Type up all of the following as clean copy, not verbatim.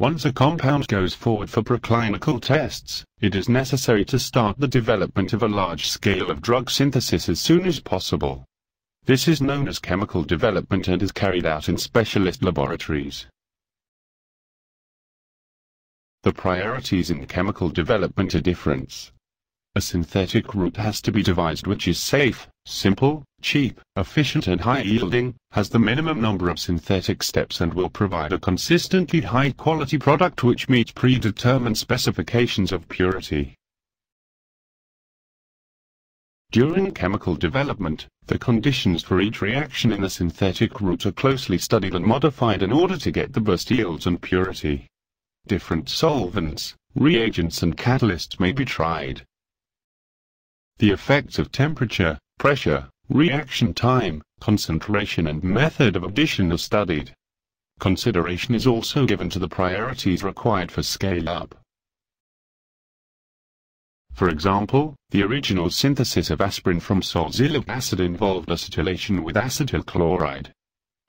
Once a compound goes forward for preclinical tests, it is necessary to start the development of a large scale of drug synthesis as soon as possible. This is known as chemical development and is carried out in specialist laboratories. The priorities in chemical development are different. A synthetic route has to be devised which is safe, simple, cheap, efficient and high-yielding, has the minimum number of synthetic steps and will provide a consistently high-quality product which meets predetermined specifications of purity. During chemical development, the conditions for each reaction in the synthetic route are closely studied and modified in order to get the best yields and purity. Different solvents, reagents and catalysts may be tried. The effects of temperature, pressure, reaction time, concentration and method of addition are studied. Consideration is also given to the priorities required for scale-up. For example, the original synthesis of aspirin from salicylic acid involved acetylation with acetyl chloride.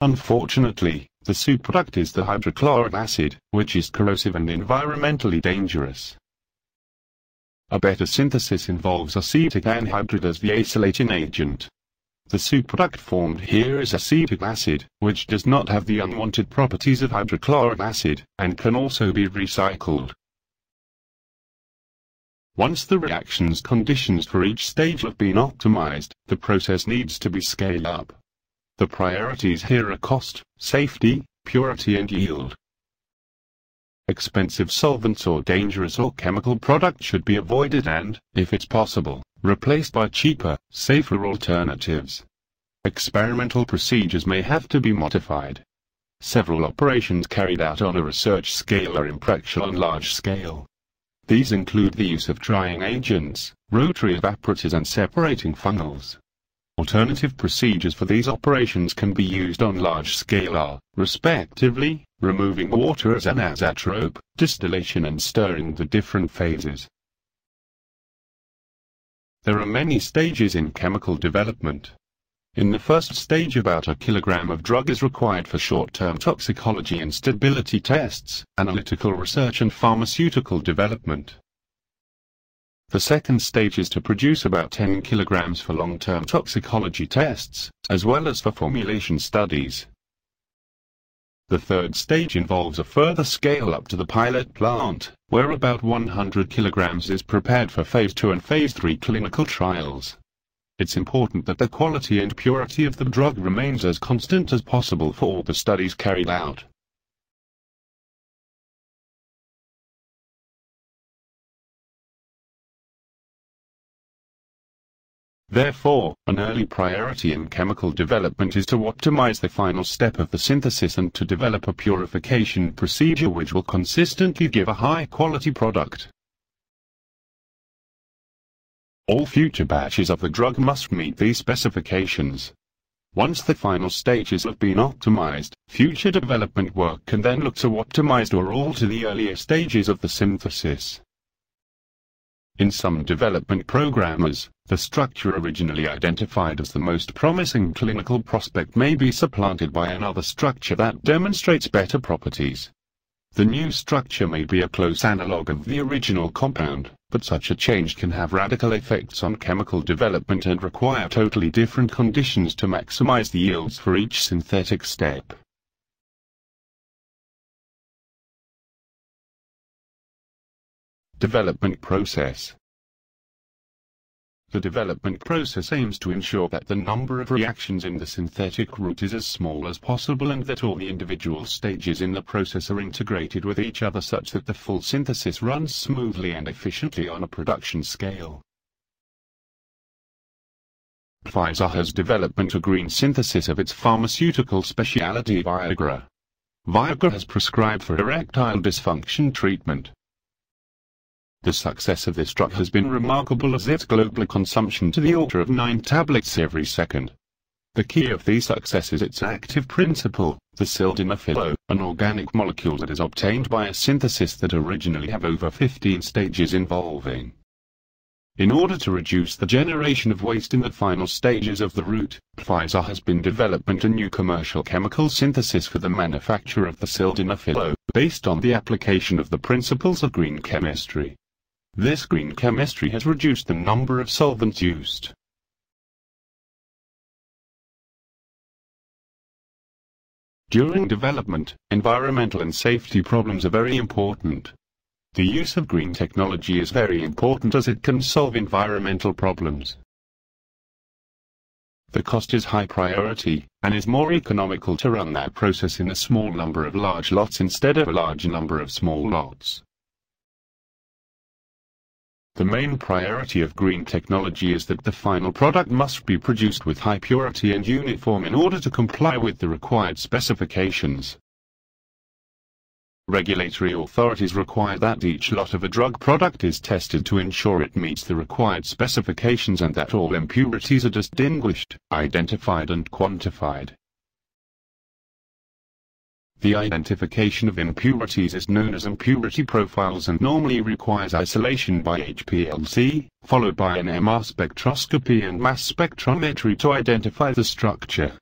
Unfortunately, the superproduct is the hydrochloric acid, which is corrosive and environmentally dangerous. A better synthesis involves acetic anhydride as the acylating agent. The superproduct formed here is acetic acid, which does not have the unwanted properties of hydrochloric acid, and can also be recycled. Once the reaction's conditions for each stage have been optimized, the process needs to be scaled up. The priorities here are cost, safety, purity and yield. Expensive solvents or dangerous or chemical products should be avoided and, if it's possible, replaced by cheaper, safer alternatives. Experimental procedures may have to be modified. Several operations carried out on a research scale are impractical on large scale. These include the use of drying agents, rotary evaporators and separating funnels. Alternative procedures for these operations can be used on large scale are, respectively, removing water as an azeotrope, distillation and stirring the different phases. There are many stages in chemical development. In the first stage about 1 kilogram of drug is required for short-term toxicology and stability tests, analytical research and pharmaceutical development. The second stage is to produce about 10 kilograms for long-term toxicology tests, as well as for formulation studies. The third stage involves a further scale-up to the pilot plant, where about 100 kilograms is prepared for Phase 2 and Phase 3 clinical trials. It's important that the quality and purity of the drug remains as constant as possible for all the studies carried out. Therefore, an early priority in chemical development is to optimize the final step of the synthesis and to develop a purification procedure which will consistently give a high-quality product. All future batches of the drug must meet these specifications. Once the final stages have been optimized, future development work can then look to optimize or alter the earlier stages of the synthesis. In some development programs, the structure originally identified as the most promising clinical prospect may be supplanted by another structure that demonstrates better properties. The new structure may be a close analog of the original compound, but such a change can have radical effects on chemical development and require totally different conditions to maximize the yields for each synthetic step. Development process. The development process aims to ensure that the number of reactions in the synthetic route is as small as possible and that all the individual stages in the process are integrated with each other such that the full synthesis runs smoothly and efficiently on a production scale. Pfizer has developed a green synthesis of its pharmaceutical specialty Viagra. Viagra has prescribed for erectile dysfunction treatment. The success of this drug has been remarkable as its global consumption to the order of 9 tablets every second. The key of the success is its active principle, the sildenafil, an organic molecule that is obtained by a synthesis that originally have over 15 stages involving. In order to reduce the generation of waste in the final stages of the route, Pfizer has been developing a new commercial chemical synthesis for the manufacture of the sildenafil, based on the application of the principles of green chemistry. This green chemistry has reduced the number of solvents used. During development, environmental and safety problems are very important. The use of green technology is very important as it can solve environmental problems. The cost is high priority, and is more economical to run that process in a small number of large lots instead of a large number of small lots. The main priority of green technology is that the final product must be produced with high purity and uniform in order to comply with the required specifications. Regulatory authorities require that each lot of a drug product is tested to ensure it meets the required specifications and that all impurities are distinguished, identified and quantified. The identification of impurities is known as impurity profiles and normally requires isolation by HPLC, followed by an MR spectroscopy and mass spectrometry to identify the structure,